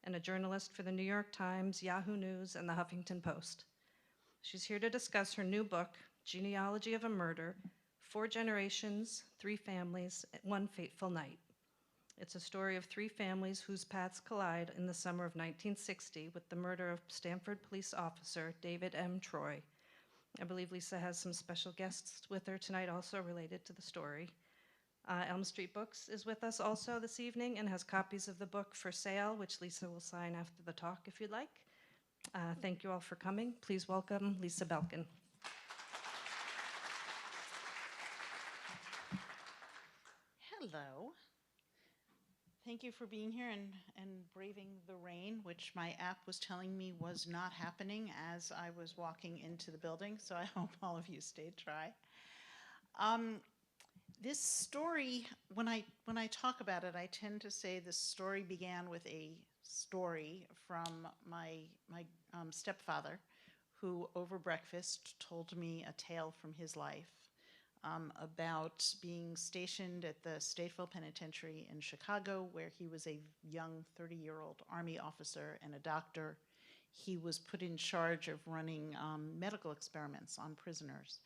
and a journalist for the New York Times, Yahoo News, and the Huffington Post. She's here to discuss her new book, Genealogy of a Murder: 4 Generations, 3 Families, 1 Fateful Night. It's a story of 3 families whose paths collide in the summer of 1960 with the murder of Stanford police officer David M. Troy. I believe Lisa has some special guests with her tonight also related to the story. Elm Street Books is with us also this evening and has copies of the book for sale, which Lisa will sign after the talk if you'd like. Thank you all for coming. Please welcome Lisa Belkin. Hello. Thank you for being here and braving the rain, which my app was telling me was not happening as I was walking into the building, so I hope all of you stayed dry. This story, when I talk about it, I tend to say this story began with a story from my stepfather, who over breakfast told me a tale from his life about being stationed at the Stateville Penitentiary in Chicago, where he was a young 30-year-old Army officer and a doctor. He was put in charge of running medical experiments on prisoners.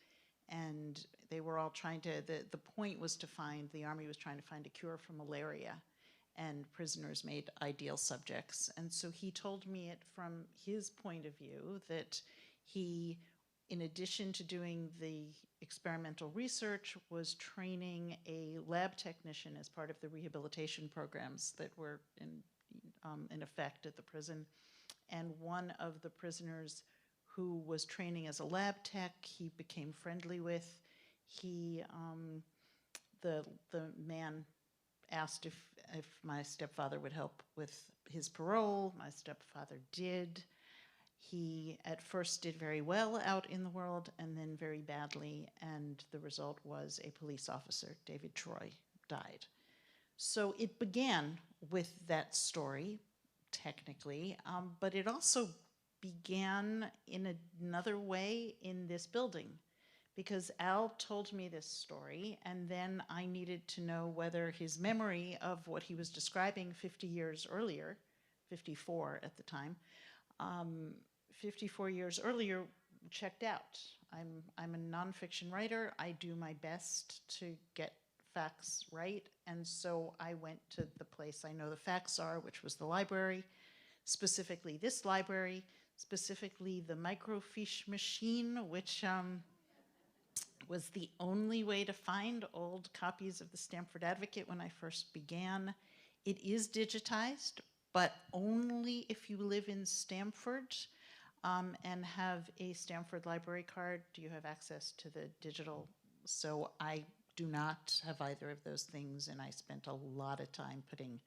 And they were all trying to, the point was to find, the Army was trying to find a cure for malaria, and prisoners made ideal subjects. And so he told me it from his point of view that he, in addition to doing the experimental research, was training a lab technician as part of the rehabilitation programs that were in effect at the prison. And one of the prisoners who was training as a lab tech, he became friendly with. The man asked if my stepfather would help with his parole. My stepfather did. He at first did very well out in the world and then very badly, and the result was a police officer, David Troy, died. So it began with that story, technically, but it also began in another way in this building, because Al told me this story, and then I needed to know whether his memory of what he was describing 50 years earlier, 54 at the time, 54 years earlier checked out. I'm a nonfiction writer. I do my best to get facts right, and so I went to the place I know the facts are, which was the library, specifically this library, specifically the microfiche machine, which was the only way to find old copies of the Stanford Advocate when I first began. It is digitized, but only if you live in Stanford and have a Stanford library card do you have access to the digital. So I do not have either of those things, and I spent a lot of time putting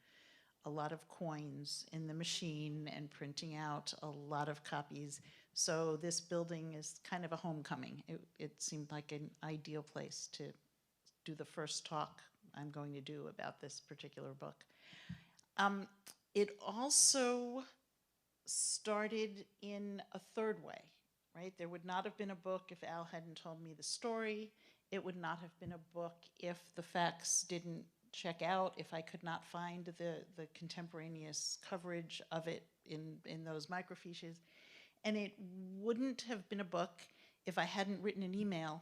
a lot of coins in the machine and printing out a lot of copies. So this building is kind of a homecoming. It seemed like an ideal place to do the first talk I'm going to do about this particular book. It also started in a third way, right? There would not have been a book if Al hadn't told me the story. It would not have been a book if the facts didn't check out, if I could not find the contemporaneous coverage of it in those microfiches. And it wouldn't have been a book if I hadn't written an email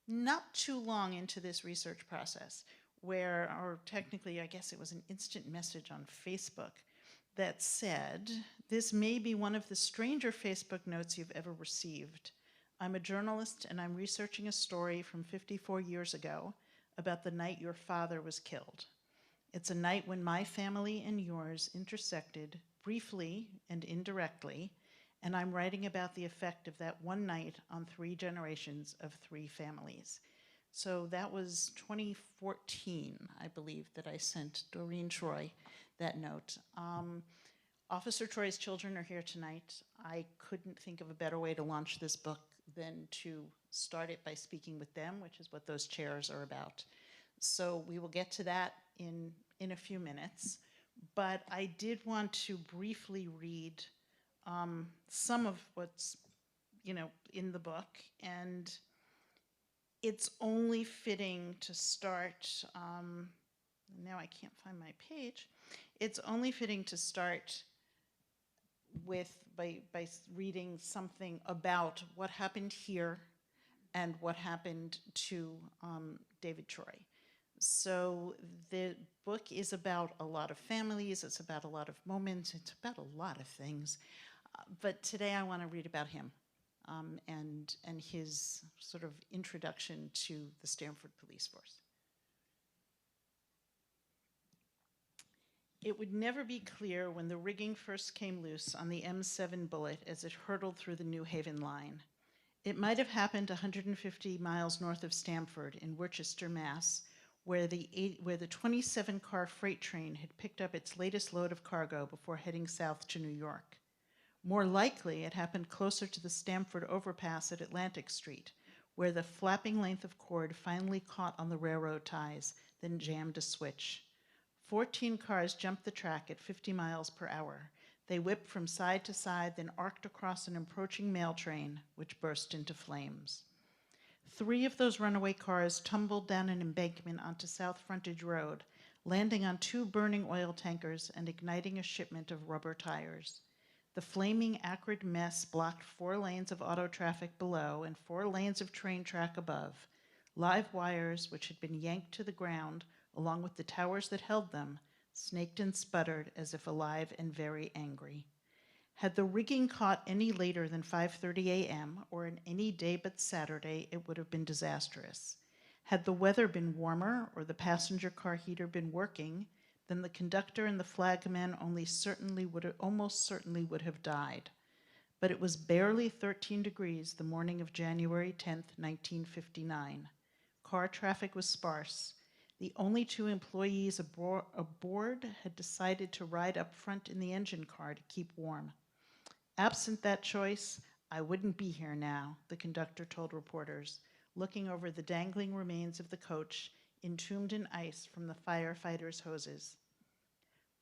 not too long into this research process where, or technically I guess it was an instant message on Facebook that said, "This may be one of the stranger Facebook notes you've ever received. I'm a journalist and I'm researching a story from 54 years ago about the night your father was killed. It's a night when my family and yours intersected briefly and indirectly, and I'm writing about the effect of that one night on 3 generations of 3 families." So that was 2014, I believe, that I sent Doreen Troy that note. Officer Troy's children are here tonight. I couldn't think of a better way to launch this book than to start it by speaking with them, which is what those chairs are about. So we will get to that in a few minutes. But I did want to briefly read some of what's, in the book. And it's only fitting to start, now I can't find my page. it's only fitting to start by reading something about what happened here and what happened to David Troy. So the book is about a lot of families, it's about a lot of moments, it's about a lot of things. But today I want to read about him and his sort of introduction to the Stamford Police Force. It would never be clear when the rigging first came loose on the M7 Bullet as it hurtled through the New Haven line. It might have happened 150 miles north of Stamford in Worcester, Mass., where the 27-car freight train had picked up its latest load of cargo before heading south to New York. More likely, it happened closer to the Stamford overpass at Atlantic Street, where the flapping length of cord finally caught on the railroad ties, then jammed a switch. 14 cars jumped the track at 50 miles per hour. They whipped from side to side, then arced across an approaching mail train, which burst into flames. 3 of those runaway cars tumbled down an embankment onto South Frontage Road, landing on 2 burning oil tankers and igniting a shipment of rubber tires. The flaming, acrid mess blocked 4 lanes of auto traffic below and 4 lanes of train track above. Live wires, which had been yanked to the ground, along with the towers that held them, snaked and sputtered as if alive and very angry. Had the rigging caught any later than 5:30 a.m., or in any day but Saturday, it would have been disastrous. Had the weather been warmer, or the passenger car heater been working, then the conductor and the flagman almost certainly would have died. But it was barely 13 degrees the morning of January 10th, 1959. Car traffic was sparse. The only 2 employees aboard had decided to ride up front in the engine car to keep warm. Absent that choice, I wouldn't be here now, the conductor told reporters, looking over the dangling remains of the coach, entombed in ice from the firefighters' hoses.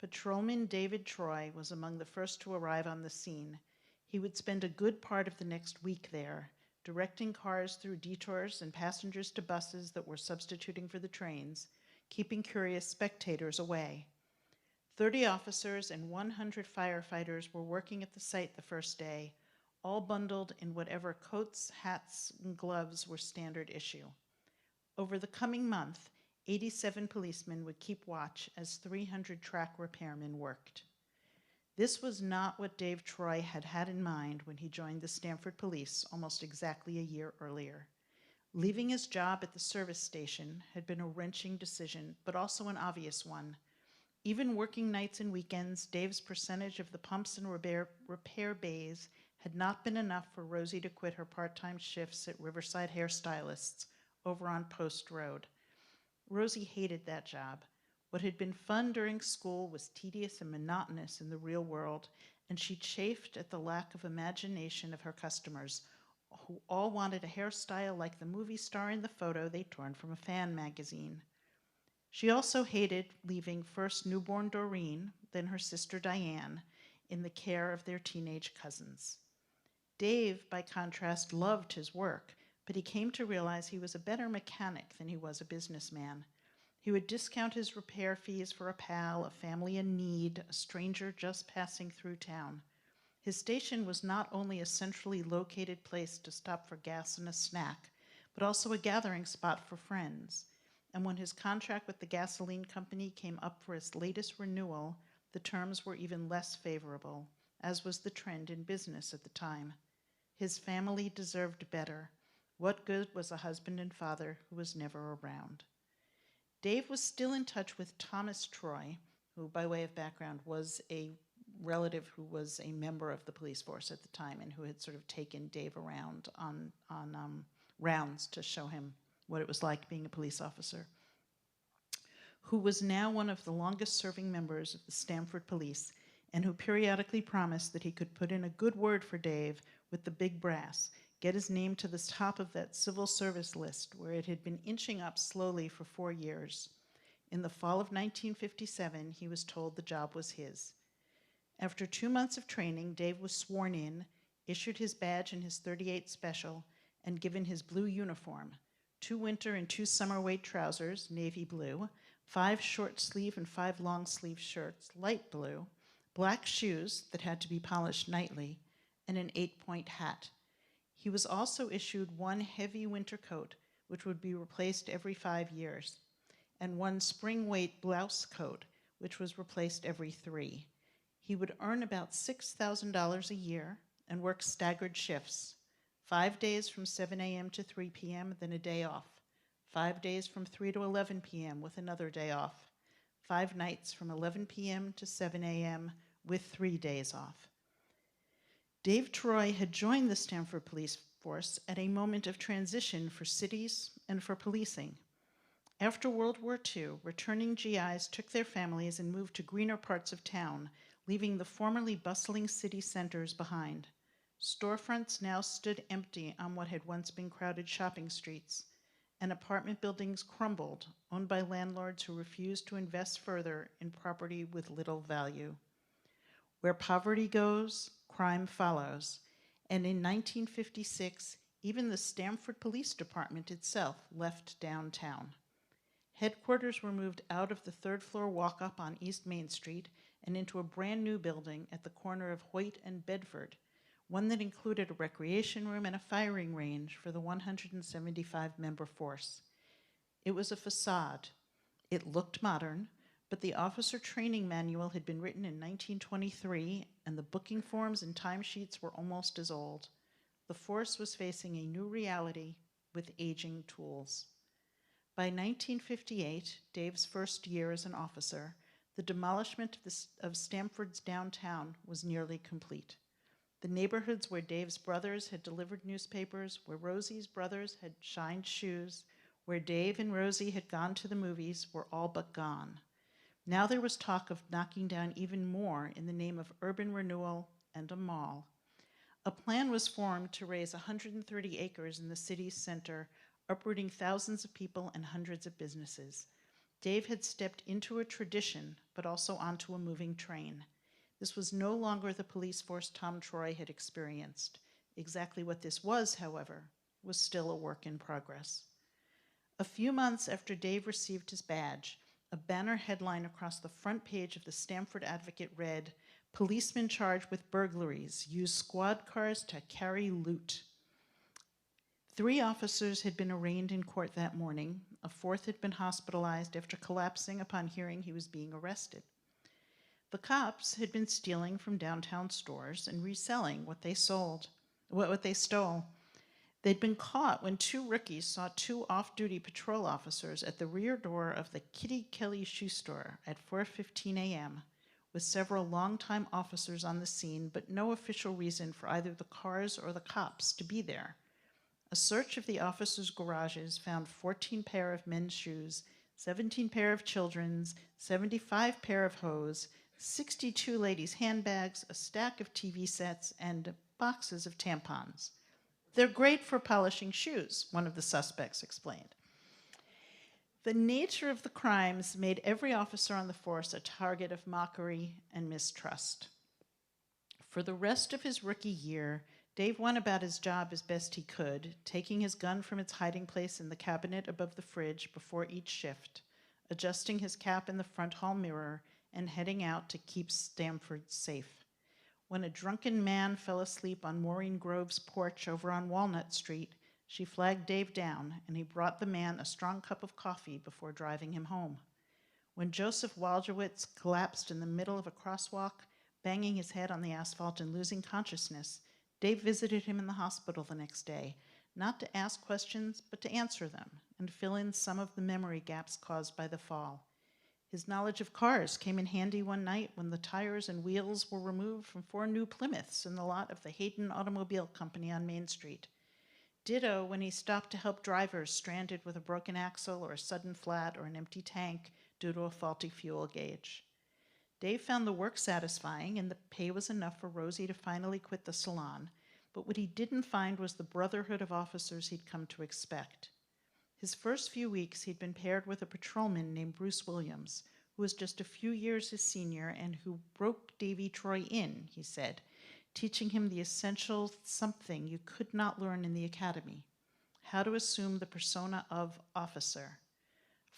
Patrolman David Troy was among the first to arrive on the scene. He would spend a good part of the next week there, directing cars through detours and passengers to buses that were substituting for the trains, keeping curious spectators away. 30 officers and 100 firefighters were working at the site the first day, all bundled in whatever coats, hats, and gloves were standard issue. Over the coming month, 87 policemen would keep watch as 300 track repairmen worked. This was not what Dave Troy had had in mind when he joined the Stamford Police almost exactly a year earlier. Leaving his job at the service station had been a wrenching decision, but also an obvious one. Even working nights and weekends, Dave's percentage of the pumps and repair bays had not been enough for Rosie to quit her part-time shifts at Riverside Hairstylists over on Post Road. Rosie hated that job. What had been fun during school was tedious and monotonous in the real world, and she chafed at the lack of imagination of her customers, who all wanted a hairstyle like the movie star in the photo they'd torn from a fan magazine. She also hated leaving first newborn Doreen, then her sister Diane, in the care of their teenage cousins. Dave, by contrast, loved his work, but he came to realize he was a better mechanic than he was a businessman. He would discount his repair fees for a pal, a family in need, a stranger just passing through town. His station was not only a centrally located place to stop for gas and a snack, but also a gathering spot for friends. And when his contract with the gasoline company came up for its latest renewal, the terms were even less favorable, as was the trend in business at the time. His family deserved better. What good was a husband and father who was never around? Dave was still in touch with Thomas Troy, who, by way of background, was a relative who was a member of the police force at the time and who had sort of taken Dave around on rounds to show him what it was like being a police officer, who was now one of the longest-serving members of the Stamford Police and who periodically promised that he could put in a good word for Dave with the big brass, get his name to the top of that civil service list where it had been inching up slowly for 4 years. In the fall of 1957, he was told the job was his. After 2 months of training, Dave was sworn in, issued his badge and his 38 Special, and given his blue uniform, 2 winter and 2 summer weight trousers, navy blue, 5 short sleeve and 5 long sleeve shirts, light blue, black shoes that had to be polished nightly, and an 8-point hat. He was also issued 1 heavy winter coat, which would be replaced every 5 years, and 1 spring weight blouse coat, which was replaced every 3. He would earn about $6,000 a year and work staggered shifts, 5 days from 7 a.m. to 3 p.m., then a day off, 5 days from 3 to 11 p.m. with another day off, 5 nights from 11 p.m. to 7 a.m. with 3 days off. Dave Troy had joined the Stamford Police Force at a moment of transition for cities and for policing. After World War II, returning GIs took their families and moved to greener parts of town, leaving the formerly bustling city centers behind. Storefronts now stood empty on what had once been crowded shopping streets, and apartment buildings crumbled, owned by landlords who refused to invest further in property with little value. Where poverty goes, crime follows, and in 1956, even the Stamford Police Department itself left downtown. Headquarters were moved out of the 3rd floor walk-up on East Main Street and into a brand new building at the corner of Hoyt and Bedford, one that included a recreation room and a firing range for the 175-member force. It was a facade. It looked modern, but the officer training manual had been written in 1923, and the booking forms and timesheets were almost as old. The force was facing a new reality with aging tools. By 1958, Dave's first year as an officer, the demolishment of Stamford's downtown was nearly complete. The neighborhoods where Dave's brothers had delivered newspapers, where Rosie's brothers had shined shoes, where Dave and Rosie had gone to the movies were all but gone. Now there was talk of knocking down even more in the name of urban renewal and a mall. A plan was formed to raise 130 acres in the city's center, uprooting thousands of people and hundreds of businesses. Dave had stepped into a tradition, but also onto a moving train. This was no longer the police force Tom Troy had experienced. Exactly what this was, however, was still a work in progress. A few months after Dave received his badge, a banner headline across the front page of the Stamford Advocate read, "Policemen charged with burglaries use squad cars to carry loot." 3 officers had been arraigned in court that morning. A 4th had been hospitalized after collapsing upon hearing he was being arrested. The cops had been stealing from downtown stores and reselling what they stole. They'd been caught when 2 rookies saw 2 off-duty patrol officers at the rear door of the Kitty Kelly shoe store at 4:15 a.m., with several longtime officers on the scene, but no official reason for either the cars or the cops to be there. A search of the officers' garages found 14 pair of men's shoes, 17 pair of children's, 75 pair of hose, 62 ladies' handbags, a stack of TV sets, and boxes of tampons. "They're great for polishing shoes," one of the suspects explained. The nature of the crimes made every officer on the force a target of mockery and mistrust. For the rest of his rookie year, Dave went about his job as best he could, taking his gun from its hiding place in the cabinet above the fridge before each shift, adjusting his cap in the front hall mirror, and heading out to keep Stamford safe. When a drunken man fell asleep on Maureen Grove's porch over on Walnut Street, she flagged Dave down, and he brought the man a strong cup of coffee before driving him home. When Joseph Waldrowitz collapsed in the middle of a crosswalk, banging his head on the asphalt and losing consciousness, Dave visited him in the hospital the next day, not to ask questions, but to answer them and fill in some of the memory gaps caused by the fall. His knowledge of cars came in handy one night when the tires and wheels were removed from 4 new Plymouths in the lot of the Hayden Automobile Company on Main Street. Ditto when he stopped to help drivers stranded with a broken axle or a sudden flat or an empty tank due to a faulty fuel gauge. Dave found the work satisfying and the pay was enough for Rosie to finally quit the salon, but what he didn't find was the brotherhood of officers he'd come to expect. His first few weeks, he'd been paired with a patrolman named Bruce Williams, who was just a few years his senior and who broke Davy Troy in, he said, teaching him the essential something you could not learn in the academy: how to assume the persona of officer.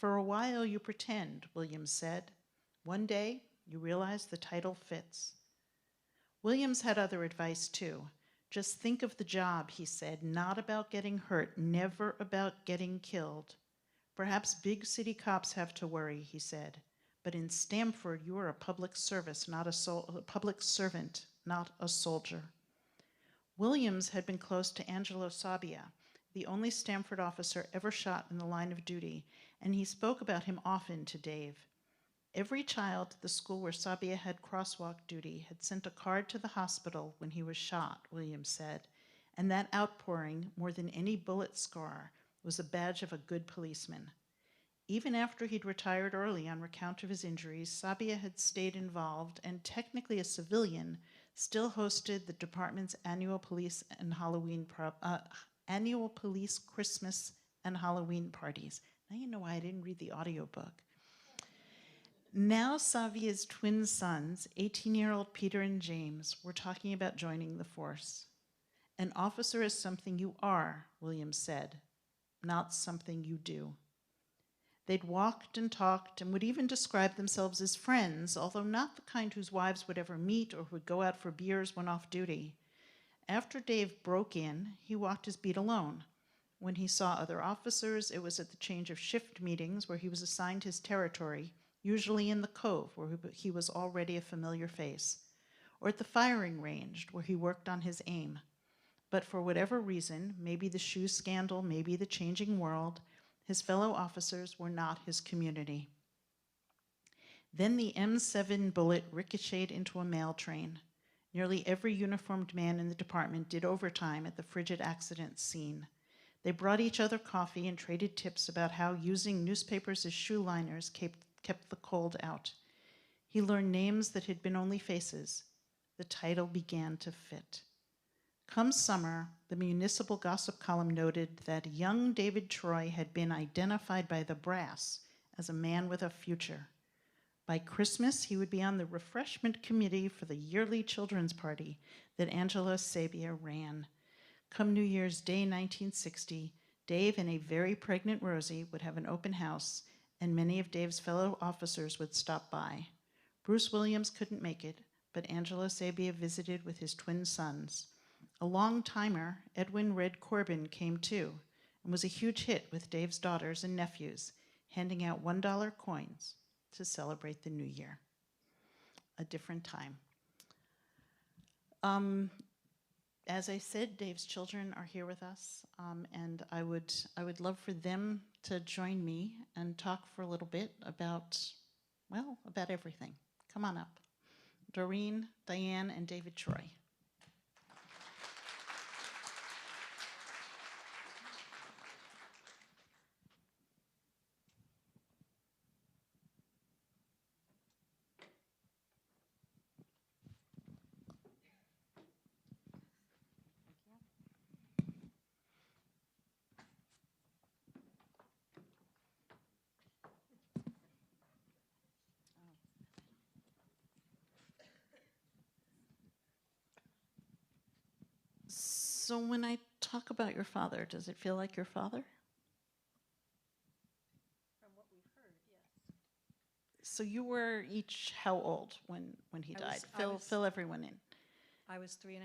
For a while you pretend, Williams said. One day you realize the title fits. Williams had other advice too. Just think of the job, he said, not about getting hurt, never about getting killed. Perhaps big city cops have to worry, he said. But in Stamford, you are a public service, not a public servant, not a soldier. Williams had been close to Angelo Sabia, the only Stamford officer ever shot in the line of duty, and he spoke about him often to Dave. Every child at the school where Sabia had crosswalk duty had sent a card to the hospital when he was shot, Williams said, and that outpouring, more than any bullet scar, was a badge of a good policeman. Even after he'd retired early on account of his injuries, Sabia had stayed involved and, technically a civilian, still hosted the department's annual police Christmas and Halloween parties. Now you know why I didn't read the audiobook. Now Savia's twin sons, 18-year-old Peter and James, were talking about joining the force. An officer is something you are, Williams said, not something you do. They'd walked and talked and would even describe themselves as friends, although not the kind whose wives would ever meet or who would go out for beers when off duty. After Dave broke in, he walked his beat alone. When he saw other officers, it was at the change of shift meetings where he was assigned his territory, usually in the Cove, where he was already a familiar face, or at the firing range, where he worked on his aim. But for whatever reason, maybe the shoe scandal, maybe the changing world, his fellow officers were not his community. Then the M7 bullet ricocheted into a mail train. Nearly every uniformed man in the department did overtime at the frigid accident scene. They brought each other coffee and traded tips about how using newspapers as shoe liners kept the cold out. He learned names that had been only faces. The title began to fit. Come summer, the municipal gossip column noted that young David Troy had been identified by the brass as a man with a future. By Christmas, he would be on the refreshment committee for the yearly children's party that Angelo Sabia ran. Come New Year's Day 1960, Dave and a very pregnant Rosie would have an open house, and many of Dave's fellow officers would stop by. Bruce Williams couldn't make it, but Angelo Sabia visited with his twin sons. A long-timer, Edwin Red Corbin, came too and was a huge hit with Dave's daughters and nephews, handing out $1 coins to celebrate the new year. A different time. As I said, Dave's children are here with us, and I would love for them to join me and talk for a little bit about everything. Come on up. Doreen, Diane, and David Troy. So when I talk about your father, does it feel like your father? From what we've heard, yes. So you were each how old when he died? Fill everyone in. I was 3.5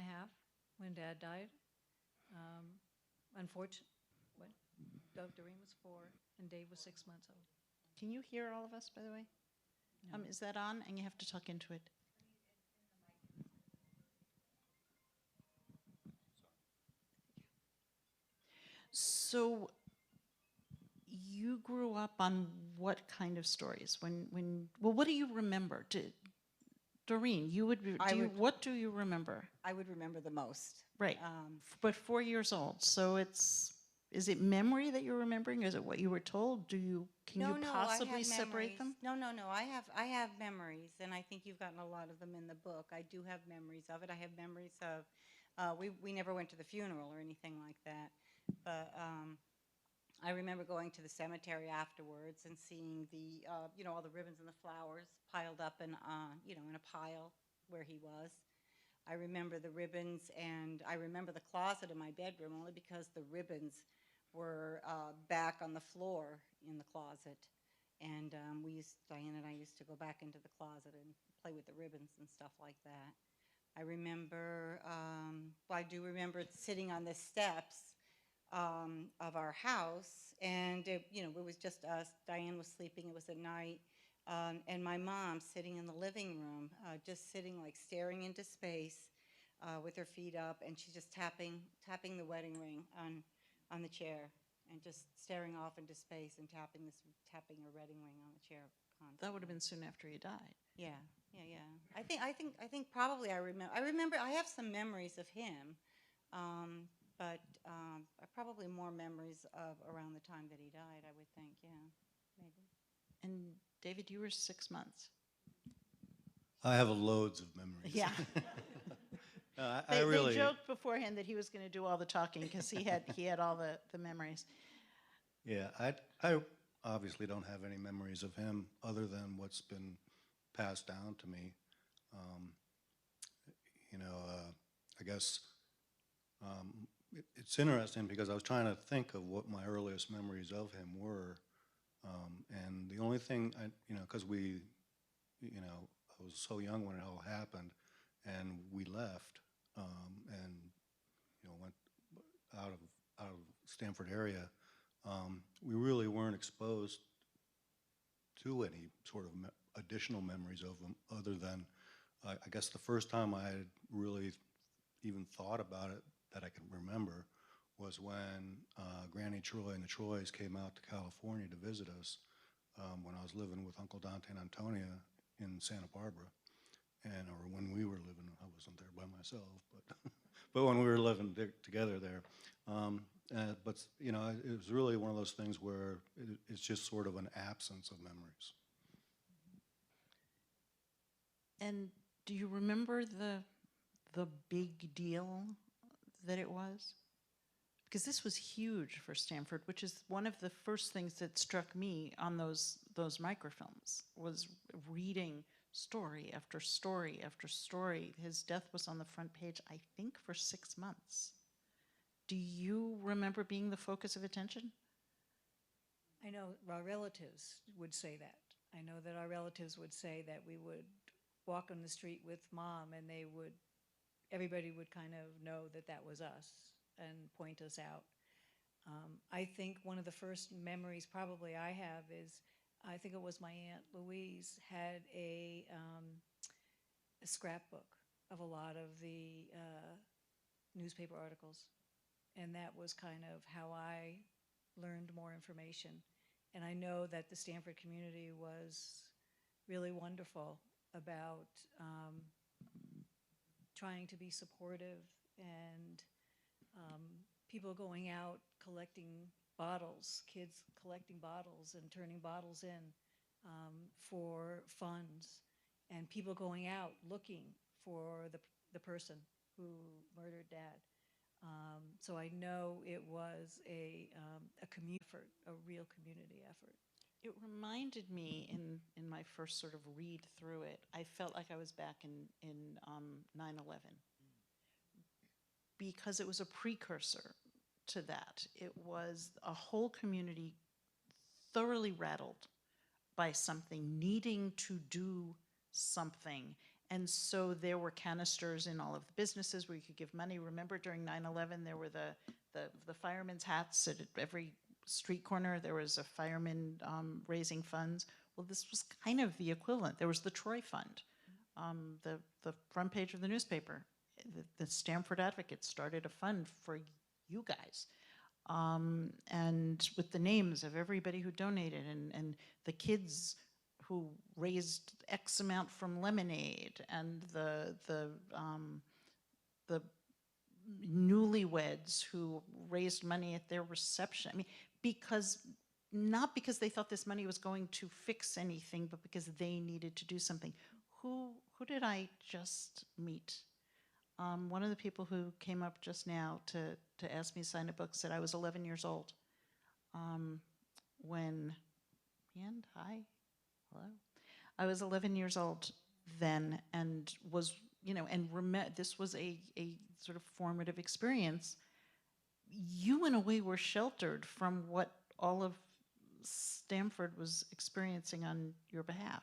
when Dad died. Unfortunately, Doreen was 4 and Dave was 6 months old. Can you hear all of us, by the way? No. Is that on? And you have to talk into it. So you grew up on what kind of stories? What do you remember? Doreen, what do you remember? I would remember the most. Right, but 4 years old. So is it memory that you're remembering? Is it what you were told? Can you possibly separate them? No. I have memories, and I think you've gotten a lot of them in the book. I do have memories of it. I have memories of, we never went to the funeral or anything like that, but I remember going to the cemetery afterwards and seeing all the ribbons and the flowers piled up in a pile where he was. I remember the ribbons, and I remember the closet in my bedroom only because the ribbons were back on the floor in the closet. And Diane and I used to go back into the closet and play with the ribbons and stuff like that. I remember, well, I do remember sitting on the steps of our house, and it was just us. Diane was sleeping. It was at night, and my mom sitting in the living room, just sitting like staring into space, with her feet up, and she's just tapping the wedding ring on the chair, and just staring off into space and tapping her wedding ring on the chair constantly. That would have been soon after you died. Yeah, yeah. I think probably I remember. I remember. I have some memories of him, but probably more memories of around the time that he died. I would think. Yeah, maybe. And David, you were 6 months. I have loads of memories. Yeah. I really. They joked beforehand that he was going to do all the talking because he had all the memories. Yeah, I obviously don't have any memories of him other than what's been passed down to me. I guess it's interesting because I was trying to think of what my earliest memories of him were, and the only thing because I was so young when it all happened, and we left, and went out of Stanford area. We really weren't exposed to any sort of additional memories of him other than I guess the first time I had really even thought about it that I can remember was when Granny Troy and the Troys came out to California to visit us when I was living with Uncle Dante and Antonia in Santa Barbara, or when we were living. I wasn't there by myself, but but when we were living together there. But it was really one of those things where it's just sort of an absence of memories. And do you remember the big deal that it was? Because this was huge for Stanford, which is one of the first things that struck me on those microfilms, was reading story after story after story. His death was on the front page, I think, for 6 months. Do you remember being the focus of attention? I know our relatives would say that. I know that our relatives would say that we would walk on the street with Mom, and everybody would kind of know that was us and point us out. I think one of the first memories probably I have is, I think it was my Aunt Louise had a scrapbook of a lot of the newspaper articles. And that was kind of how I learned more information. And I know that the Stanford community was really wonderful about trying to be supportive, and people going out collecting bottles, kids collecting bottles and turning bottles in for funds, and people going out looking for the person who murdered Dad. So I know it was a community effort, a real community effort. It reminded me in my first sort of read through it, I felt like I was back in 9/11, because it was a precursor to that. It was a whole community thoroughly rattled by something, needing to do something. And so there were canisters in all of the businesses where you could give money. Remember, during 9/11, there were the firemen's hats at every street corner. There was a fireman raising funds. Well, this was kind of the equivalent. There was the Troy Fund, the front page of the newspaper. The Stanford Advocate started a fund for you guys. And with the names of everybody who donated, and the kids who raised X amount from lemonade, and the newlyweds who raised money at their reception. I mean, not because they thought this money was going to fix anything, but because they needed to do something. Who did I just meet? One of the people who came up just now to ask me to sign a book said I was 11 years old when, and hi, hello. I was 11 years old then, and was, this was a sort of formative experience. You, in a way, were sheltered from what all of Stanford was experiencing on your behalf.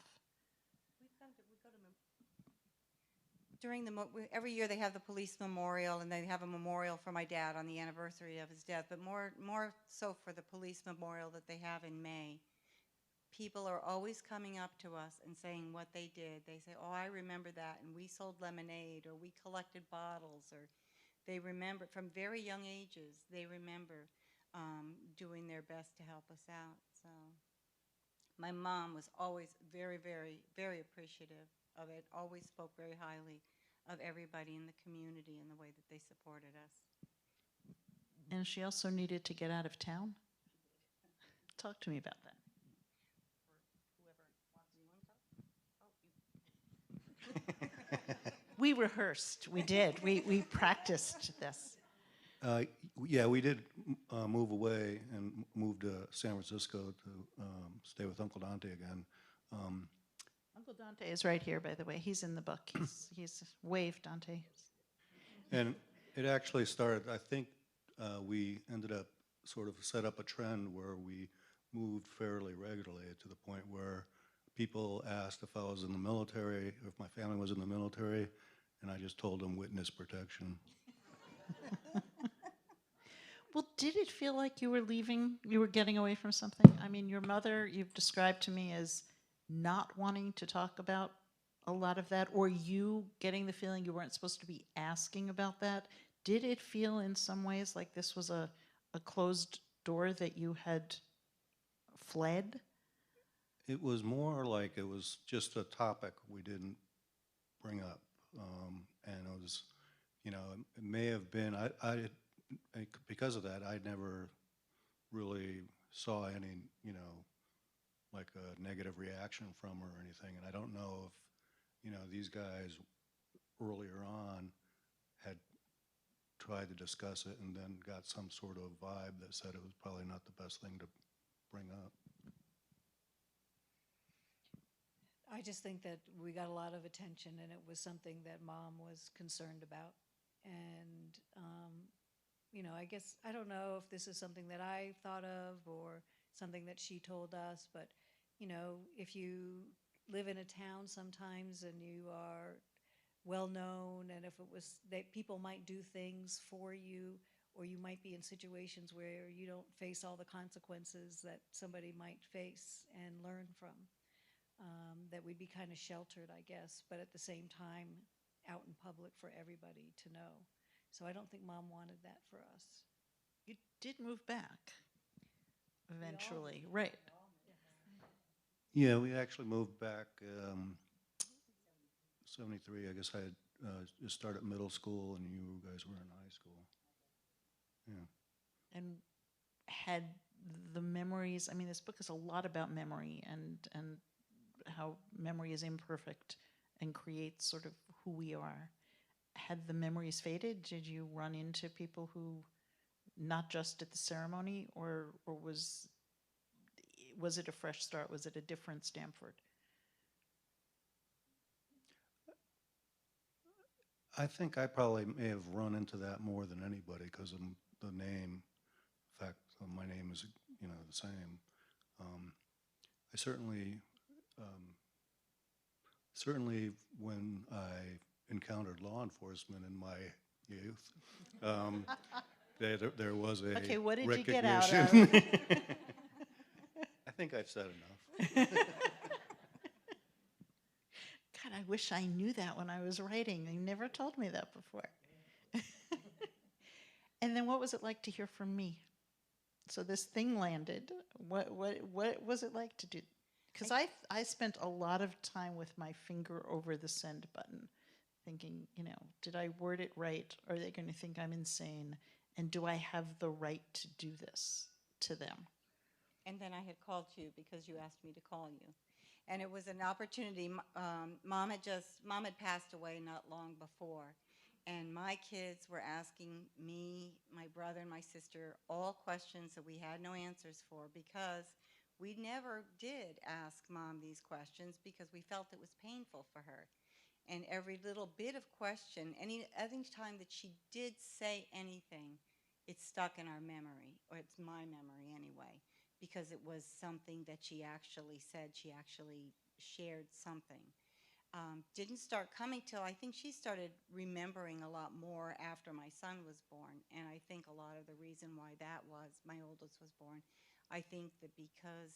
During every year they have the police memorial, and they have a memorial for my dad on the anniversary of his death, but more so for the police memorial that they have in May. People are always coming up to us and saying what they did. They say, oh, I remember that, and we sold lemonade, or we collected bottles, or they remember from very young ages, they remember doing their best to help us out. So my mom was always very, very, very appreciative of it, always spoke very highly of everybody in the community and the way that they supported us. And she also needed to get out of town. Talk to me about that. We rehearsed. We did. We practiced this. Yeah, we did move away and moved to San Francisco to stay with Uncle Dante again. Uncle Dante is right here, by the way. He's in the book. He's wave, Dante. And it actually started, I think we ended up sort of set up a trend where we moved fairly regularly to the point where people asked if I was in the military, or if my family was in the military, and I just told them witness protection. Well, did it feel like you were leaving, you were getting away from something? I mean, your mother, you've described to me as not wanting to talk about a lot of that, or you getting the feeling you weren't supposed to be asking about that. Did it feel in some ways like this was a closed door that you had fled? It was more like it was just a topic we didn't bring up. And it was, it may have been, because of that, I never really saw any, like a negative reaction from her or anything. And I don't know if, these guys earlier on had tried to discuss it and then got some sort of vibe that said it was probably not the best thing to bring up. I just think that we got a lot of attention, and it was something that Mom was concerned about. And, I guess, I don't know if this is something that I thought of or something that she told us, but, if you live in a town sometimes and you are well-known, and if it was that people might do things for you, or you might be in situations where you don't face all the consequences that somebody might face and learn from. That we'd be kind of sheltered, I guess, but at the same time, out in public for everybody to know. So I don't think Mom wanted that for us. You did move back eventually, right? Yeah, we actually moved back 73. I guess I had just started middle school and you guys were in high school. Yeah. And had the memories, I mean, this book is a lot about memory and how memory is imperfect and creates sort of who we are. Had the memories faded? Did you run into people who, not just at the ceremony, or was it a fresh start? Was it a different Stanford? I think I probably may have run into that more than anybody because of the name. In fact, my name is, the same. I certainly when I encountered law enforcement in my youth, there was a Okay, what did you recognition. get out of? I think I've said enough. God, I wish I knew that when I was writing. You never told me that before. And then what was it like to hear from me? So this thing landed. What was it like to do? Because I spent a lot of time with my finger over the send button, thinking, did I word it right? Are they going to think I'm insane? And do I have the right to do this to them? And then I had called you because you asked me to call you. And it was an opportunity. Mom had passed away not long before. And my kids were asking me, my brother, and my sister all questions that we had no answers for, because we never did ask Mom these questions because we felt it was painful for her. And every little bit of question, any time that she did say anything, it stuck in our memory, or it's my memory anyway, because it was something that she actually said. She actually shared something. Didn't start coming till I think she started remembering a lot more after my son was born. And I think a lot of the reason why that was, my oldest was born, I think that because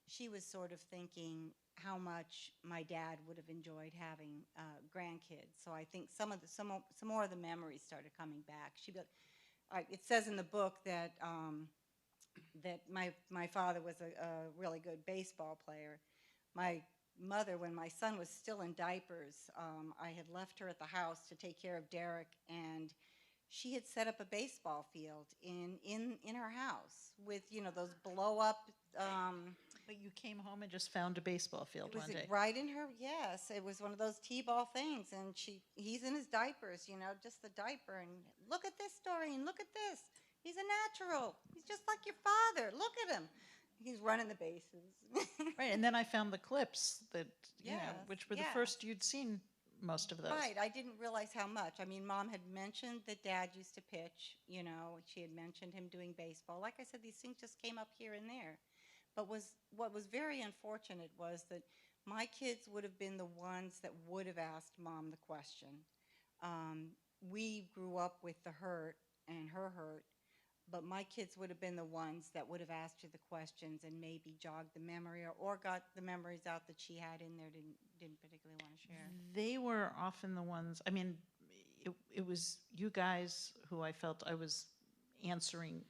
she was sort of thinking how much my dad would have enjoyed having grandkids. So I think some more of the memories started coming back. It says in the book that that my father was a really good baseball player. My mother, when my son was still in diapers, I had left her at the house to take care of Derek, and she had set up a baseball field in her house with, you know, those blow up. But you came home and just found a baseball field It was one day. right in her, yes. It was one of those T-ball things, and he's in his diapers, you know, just the diaper, and look at this story, and look at this. He's a natural. He's just like your father. Look at him. He's running the bases. Right, and then I found the clips that, you know, Yes, which were the yeah. first you'd seen most of those. Right, I didn't realize how much. I mean, Mom had mentioned that Dad used to pitch, you know, she had mentioned him doing baseball. Like I said, these things just came up here and there. But what was very unfortunate was that my kids would have been the ones that would have asked Mom the question. We grew up with the hurt and her hurt, but my kids would have been the ones that would have asked her the questions and maybe jogged the memory or got the memories out that she had in there didn't particularly want to share. They were often the ones, I mean, it was you guys who I felt I was answering,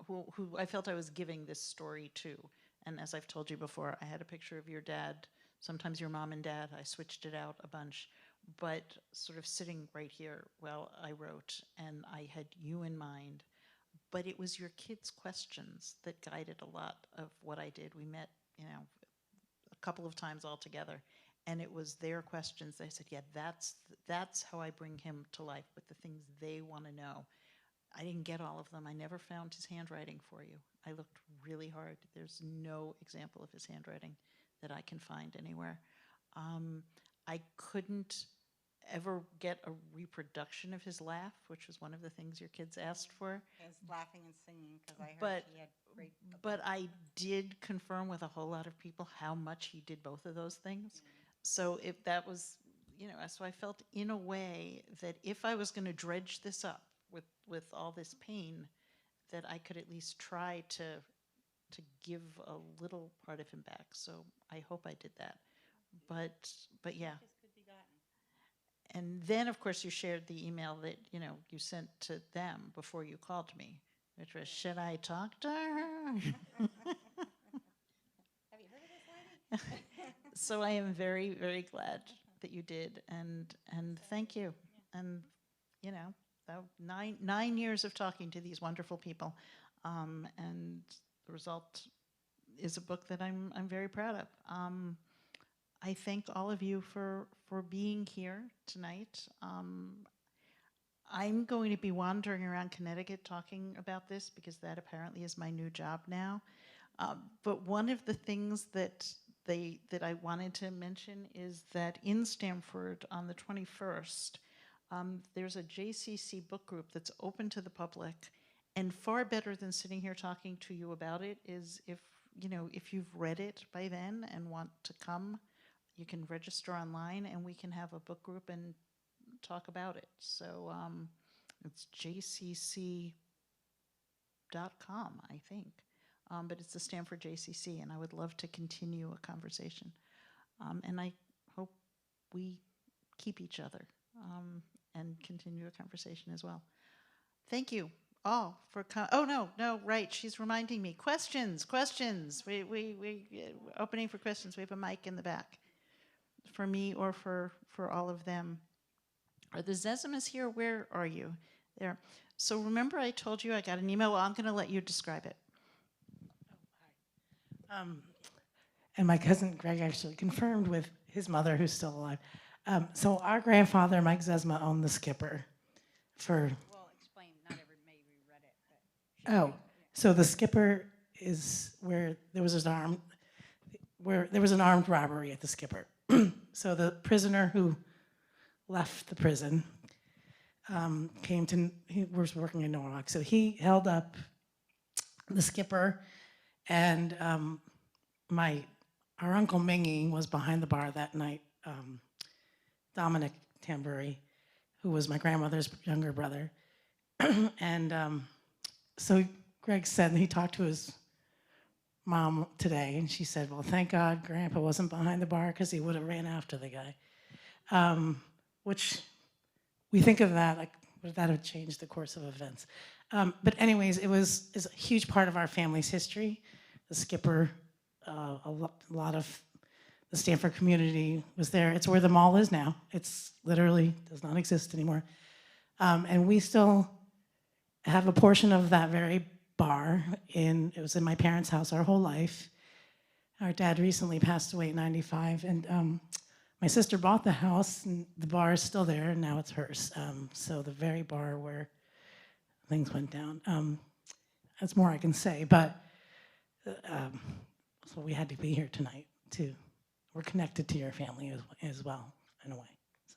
who I felt I was giving this story to. And as I've told you before, I had a picture of your dad, sometimes your mom and dad. I switched it out a bunch, but sort of sitting right here while I wrote, and I had you in mind. But it was your kids' questions that guided a lot of what I did. We met, you know, a couple of times all together, and it was their questions. They said, yeah, that's how I bring him to life, with the things they want to know. I didn't get all of them. I never found his handwriting for you. I looked really hard. There's no example of his handwriting that I can find anywhere. I couldn't ever get a reproduction of his laugh, which was one of the things your kids asked for. He was laughing and singing because I heard But he had great. But I did confirm with a whole lot of people how much he did both of those things. So if that was, you know, so I felt in a way that if I was going to dredge this up with all this pain, that I could at least try to give a little part of him back. So I hope I did that. But yeah. Could be gotten. And then, of course, you shared the email that, you know, you sent to them before you called me, which was, should I talk to her? Have you heard of this lady? So I am very, very glad that you did, and thank you. And, you know, that 9 years of talking to these wonderful people, and the result is a book that I'm very proud of. I thank all of you for being here tonight. I'm going to be wandering around Connecticut talking about this because that apparently is my new job now. But one of the things that I wanted to mention is that in Stamford on the 21st, there's a JCC book group that's open to the public, and far better than sitting here talking to you about it is if you've read it by then and want to come, you can register online and we can have a book group and talk about it. So it's jcc.com, I think. But it's the Stanford JCC, and I would love to continue a conversation. And I hope we keep each other and continue a conversation as well. Thank you all for right, she's reminding me. Questions. We opening for questions. We have a mic in the back for me or for all of them. Are the Zesimas here? Where are you? There. So remember I told you I got an email? Well, I'm going to let you describe it. And my cousin Greg actually confirmed with his mother, who's still alive. So our grandfather, Mike Zesma, owned the Skipper for... Well, explain. Not maybe read it. But so the Skipper is where there was an armed robbery at the Skipper. So the prisoner who left the prison he was working in Norwalk. So he held up the skipper, and our Uncle Mingy was behind the bar that night, Dominic Tambury, who was my grandmother's younger brother. And so Greg said he talked to his mom today, and she said, well, thank God Grandpa wasn't behind the bar because he would have ran after the guy. Which we think of that, like, would that have changed the course of events? But anyways, is a huge part of our family's history. The skipper, a lot of the Stanford community was there. It's where the mall is now. It's literally does not exist anymore. And we still have a portion of that very bar it was in my parents' house our whole life. Our dad recently passed away at 95, and my sister bought the house, and the bar is still there, and now it's hers. So the very bar where things went down. That's more I can say, but so we had to be here tonight too. We're connected to your family as well, in a way. So.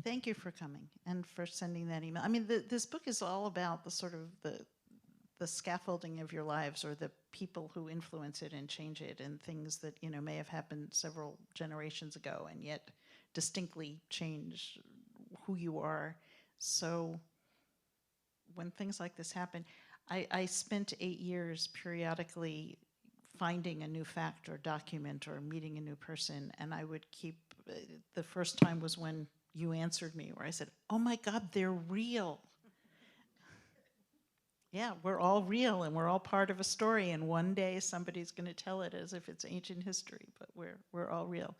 Thank you for coming and for sending that email. I mean, this book is all about the sort of the scaffolding of your lives, or the people who influence it and change it, and things that, you know, may have happened several generations ago and yet distinctly change who you are. So when things like this happen, I spent 8 years periodically finding a new fact or document or meeting a new person, and I would keep, the first time was when you answered me, where I said, oh my God, they're real. Yeah, we're all real, and we're all part of a story, and one day somebody's going to tell it as if it's ancient history, but we're all real.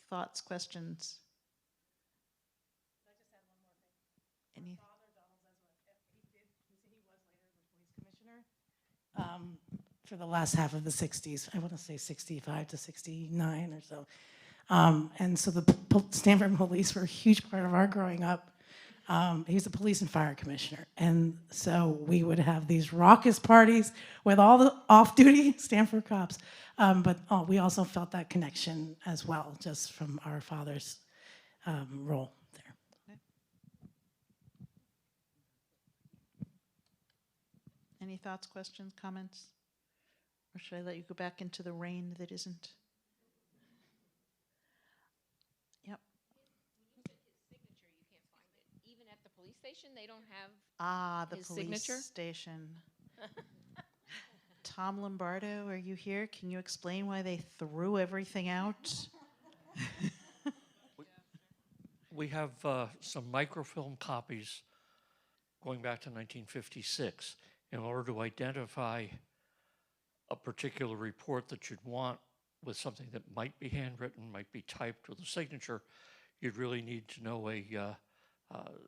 Thoughts, questions? Can I just add one more thing? Any? My father, Donald he was later the police commissioner for the last half of the 60s. I want to say 65 to 69 or so. And so the Stanford police were a huge part of our growing up. He's the police and fire commissioner. And so we would have these raucous parties with all the off-duty Stanford cops. But we also felt that connection as well, just from our father's role there. Any thoughts, questions, comments? Or should I let you go back into the rain that isn't? Yep. Even at the police station, they don't have. Ah, the His police signature? station. Tom Lombardo, are you here? Can you explain why they threw everything out? We have some microfilm copies going back to 1956. In order to identify a particular report that you'd want with something that might be handwritten, might be typed with a signature, you'd really need to know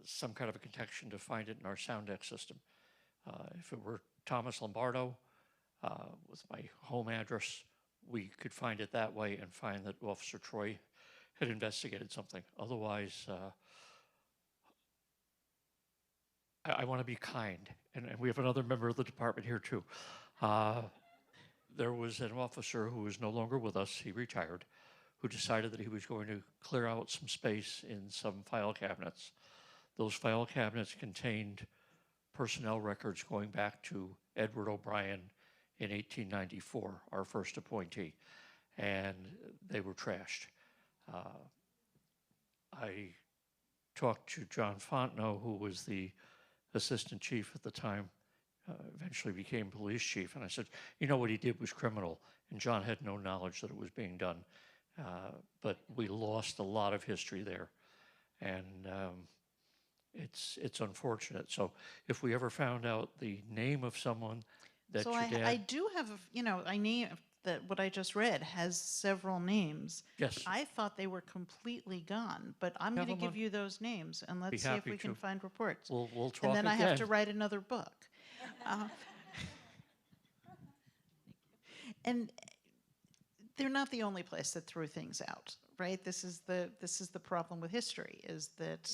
some kind of a connection to find it in our Soundex system. If it were Thomas Lombardo with my home address, we could find it that way and find that Officer Troy had investigated something. Otherwise, I want to be kind, and we have another member of the department here too. There was an officer who is no longer with us, he retired, who decided that he was going to clear out some space in some file cabinets. Those file cabinets contained personnel records going back to Edward O'Brien in 1894, our first appointee, and they were trashed. I talked to John Fontenot, who was the assistant chief at the time, eventually became police chief, and I said, you know, what he did was criminal, and John had no knowledge that it was being done. But we lost a lot of history there, and it's unfortunate. So if we ever found out the name of someone that So your dad... I do have, I name that what I just read has several names. Yes. I thought they were completely gone, but I'm going to them give on. you those names, and let's see if happy we can to. find reports. We'll talk and then again. I have to write another book. And they're not the only place that threw things out, right? This is the problem with history, is that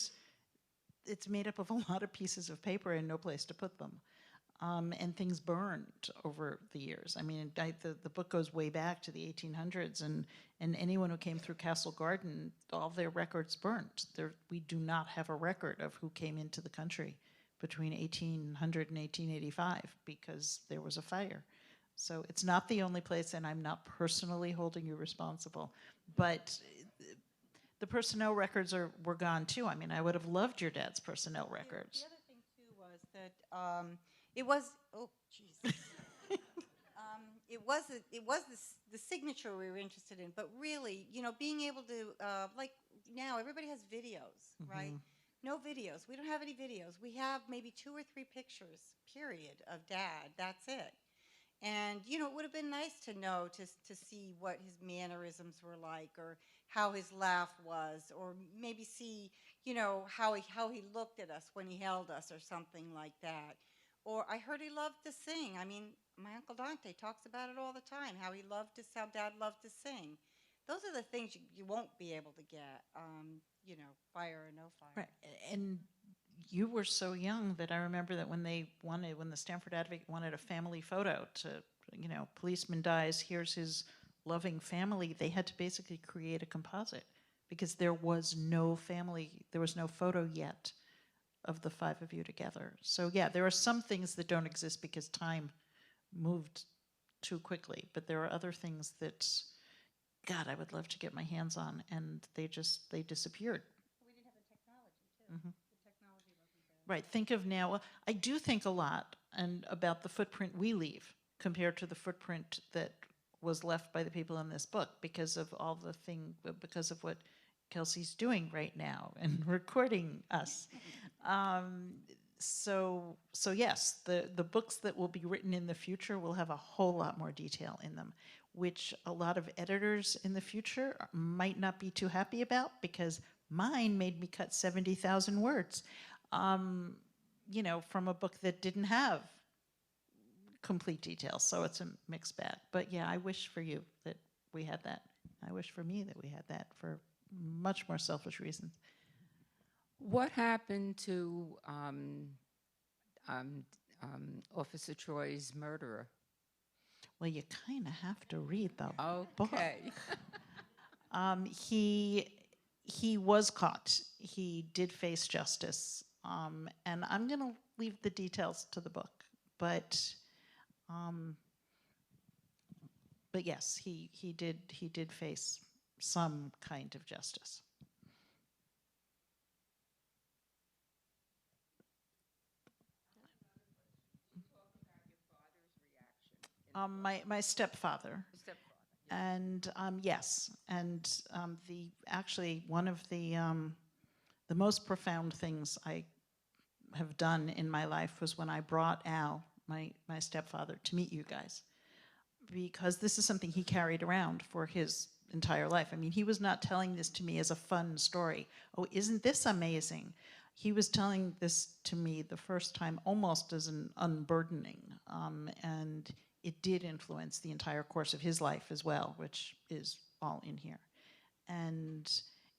it's made up of a lot of pieces of paper and no place to put them. and things burned over the years. I mean, the book goes way back to the 1800s, and anyone who came through Castle Garden, all their records burnt. We do not have a record of who came into the country between 1800 and 1885 because there was a fire. So it's not the only place, and I'm not personally holding you responsible, but the personnel records were gone too. I mean, I would have loved your dad's personnel records. The other thing too was that it was, oh, jeez. It was the signature we were interested in, but really, being able to, like now everybody has videos, right? No videos. We don't have any videos. We have maybe 2 or 3 pictures, period, of Dad. That's it. And, it would have been nice to know, to see what his mannerisms were like, or how his laugh was, or maybe see, how he looked at us when he held us or something like that. Or I heard he loved to sing. I mean, my Uncle Dante talks about it all the time, how Dad loved to sing. Those are the things you won't be able to get, fire or no fire. Right. And you were so young that I remember that when the Stanford Advocate wanted a family photo to, policeman dies, here's his loving family, they had to basically create a composite because there was no photo yet of the 5 of you together. So yeah, there are some things that don't exist because time moved too quickly, but there are other things that, God, I would love to get my hands on, and they disappeared. We didn't have the technology, too. The technology wasn't there. Right. Think of now. Well, I do think a lot about the footprint we leave compared to the footprint that was left by the people in this book because of because of what Kelsey's doing right now and recording us. So yes, the books that will be written in the future will have a whole lot more detail in them, which a lot of editors in the future might not be too happy about because mine made me cut 70,000 words. From a book that didn't have complete details. So it's a mixed bag. But yeah, I wish for you that we had that. I wish for me that we had that for much more selfish reasons. What happened to Officer Troy's murderer? Well, you kind of have to read the book. Okay. He was caught. He did face justice. And I'm going to leave the details to the book. But yes, he did face some kind of justice. My stepfather. And yes, and actually one of the most profound things I have done in my life was when I brought Al, my stepfather, to meet you guys, because this is something he carried around for his entire life. I mean, he was not telling this to me as a fun story. Oh, isn't this amazing? He was telling this to me the first time almost as an unburdening, and it did influence the entire course of his life as well, which is all in here. And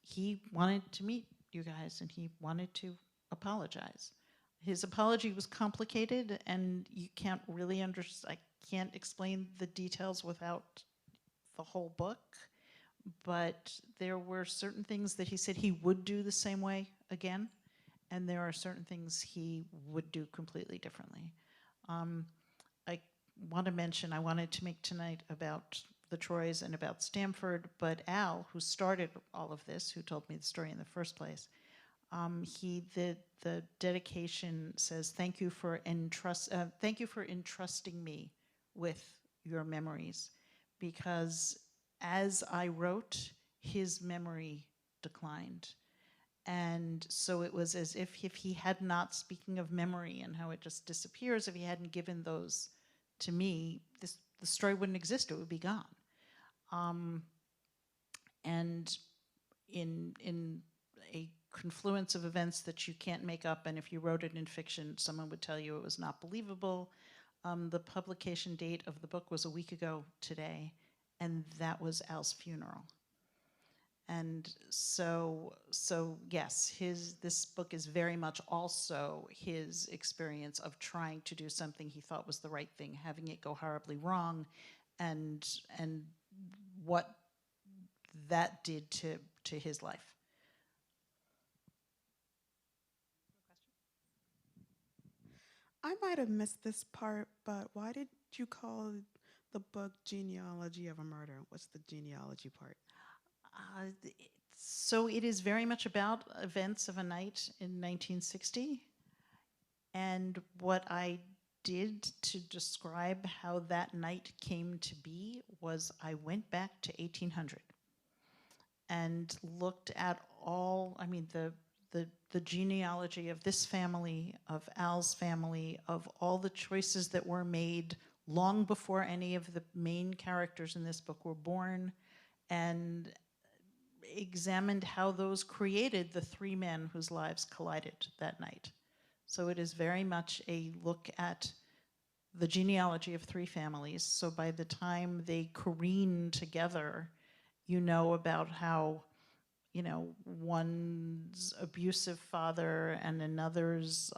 he wanted to meet you guys, and he wanted to apologize. His apology was complicated, and you can't really I can't explain the details without the whole book, but there were certain things that he said he would do the same way again, and there are certain things he would do completely differently. I want to mention, I wanted to make tonight about the Troys and about Stanford, but Al, who started all of this, who told me the story in the first place, the dedication says, thank you for entrusting me with your memories, because as I wrote, his memory declined. And so it was as if he had not, speaking of memory and how it just disappears, if he hadn't given those to me, the story wouldn't exist, it would be gone. And in a confluence of events that you can't make up, and if you wrote it in fiction, someone would tell you it was not believable. The publication date of the book was a week ago today, and that was Al's funeral. And so yes, this book is very much also his experience of trying to do something he thought was the right thing, having it go horribly wrong, and what that did to his life. I might have missed this part, but why did you call the book Genealogy of a Murder? What's the genealogy part? So it is very much about events of a night in 1960. And what I did to describe how that night came to be was I went back to 1800 and looked at all, I mean, the genealogy of this family, of Al's family, of all the choices that were made long before any of the main characters in this book were born, and examined how those created the three men whose lives collided that night. So it is very much a look at the genealogy of three families. So by the time they careen together, you know about how, you know, one's abusive father and another's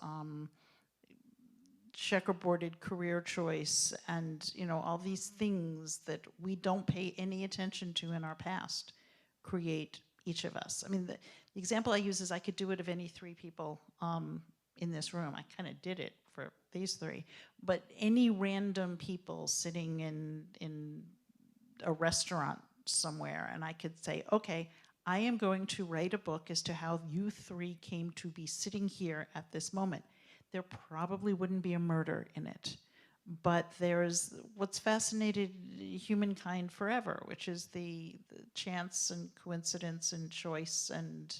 checkerboarded career choice, and, you know, all these things that we don't pay any attention to in our past create each of us. I mean, the example I use is I could do it of any three people in this room. I kind of did it for these three. But any random people sitting in a restaurant somewhere, and I could say, okay, I am going to write a book as to how you three came to be sitting here at this moment. There probably wouldn't be a murder in it. But there's what's fascinated humankind forever, which is the chance and coincidence and choice and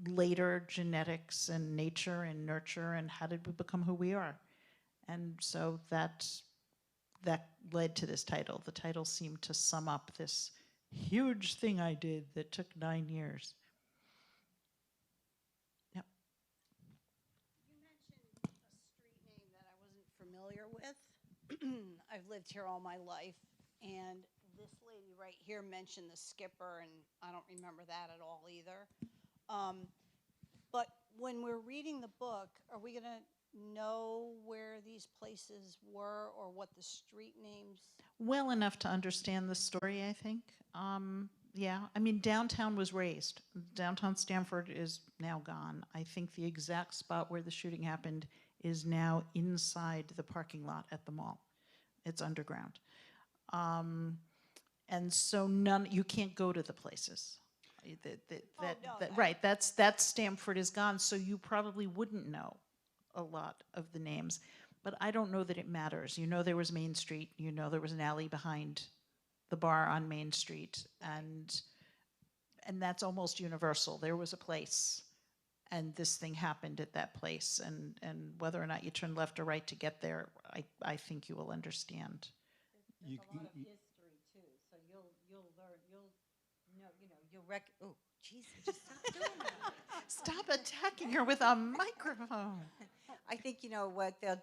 later genetics and nature and nurture and how did we become who we are. And so that led to this title. The title seemed to sum up this huge thing I did that took 9 years. Yep. You mentioned a street name that I wasn't familiar with. I've lived here all my life, and this lady right here mentioned the Skipper, and I don't remember that at all either. But when we're reading the book, are we going to know where these places were or what the street names? Well enough to understand the story, I think. Yeah, I mean, downtown was raised. Downtown Stamford is now gone. I think the exact spot where the shooting happened is now inside the parking lot at the mall. It's underground. And so you can't go to the places. Right, that Stamford is gone, so you probably wouldn't know a lot of the names. But I don't know that it matters. You know there was Main Street, you know there was an alley behind the bar on Main Street, and that's almost universal. There was a place, and this thing happened at that place, and whether or not you turn left or right to get there, I think you will understand. There's a lot of history too, so you'll learn, you'll oh, Jesus, just stop doing that. Stop attacking her with a microphone. I think what a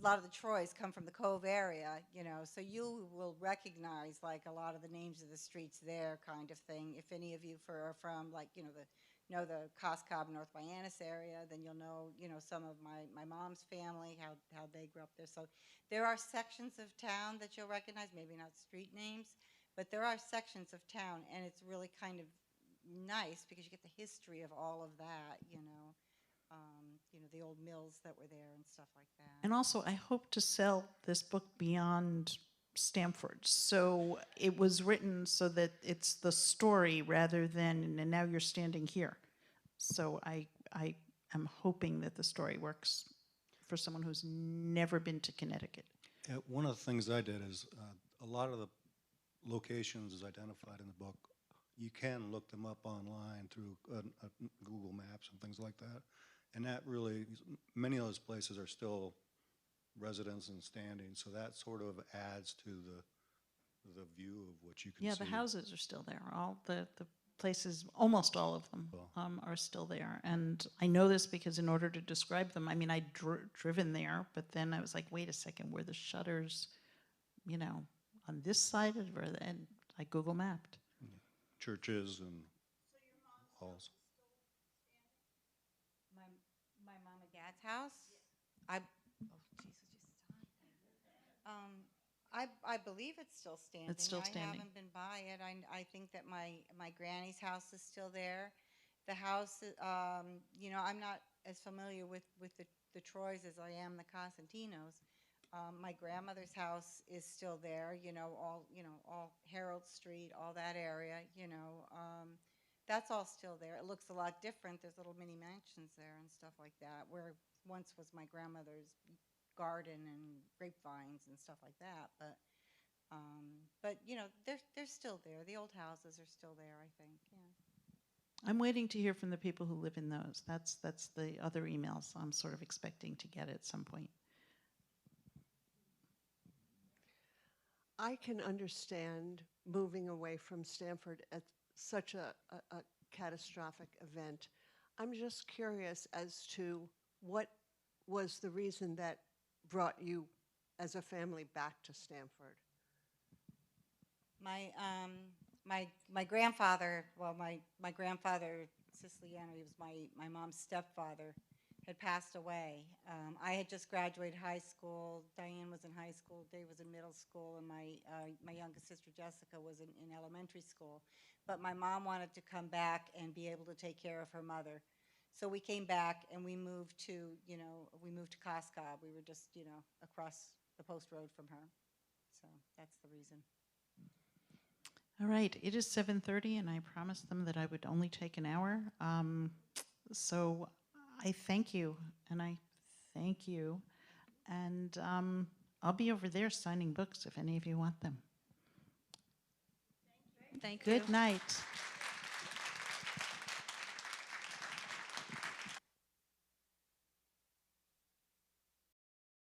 lot of the Troys come from the Cove area, so you will recognize like a lot of the names of the streets there, kind of thing. If any of you are from like the Coscob, North Mianus area, then you'll know some of my mom's family, how they grew up there. So there are sections of town that you'll recognize, maybe not street names, but there are sections of town, and it's really kind of nice because you get the history of all of that, the old mills that were there and stuff like that. And also, I hope to sell this book beyond Stamford. So it was written so that it's the story rather than, and now you're standing here. So I am hoping that the story works for someone who's never been to Connecticut. Yeah, one of the things I did is a lot of the locations as identified in the book, you can look them up online through Google Maps and things like that. And that really, many of those places are still residents and standing, so that sort of adds to the view of what you can see. Yeah, the houses are still there. All the places, almost all of them, are still there. And I know this because in order to describe them, I mean, I'd driven there, but then I was like, wait a second, were the shutters, on this side, and I Google mapped. churches and halls. My, my mom and dad's house? I, oh, Jesus, just I believe it's still standing. still I standing. haven't been by it. I think that my granny's house is still there. The house, I'm not as familiar with the Troys as I am the Cosentinos. My grandmother's house is still there, all Harold Street, all that area, that's all still there. It looks a lot different. There's little mini mansions there and stuff like that, where once was my grandmother's garden and grapevines and stuff like that. But they're still there. The old houses are still there, I think. Yeah. I'm waiting to hear from the people who live in those. That's the other emails I'm sort of expecting to get at some point. I can understand moving away from Stanford at such a catastrophic event. I'm just curious as to what was the reason that brought you as a family back to Stanford. My grandfather, well, my grandfather, Siciliano, he was my mom's stepfather, had passed away. I had just graduated high school. Diane was in high school. Dave was in middle school, and my youngest sister Jessica was in elementary school. But my mom wanted to come back and be able to take care of her mother. So we came back and we moved to Coscob. We were just, across the post road from her. So that's the reason. All right, it is 7:30, and I promised them that I would only take an hour. So I thank you, and I thank you. And I'll be over there signing books if any of you want them. Thank you. Good night.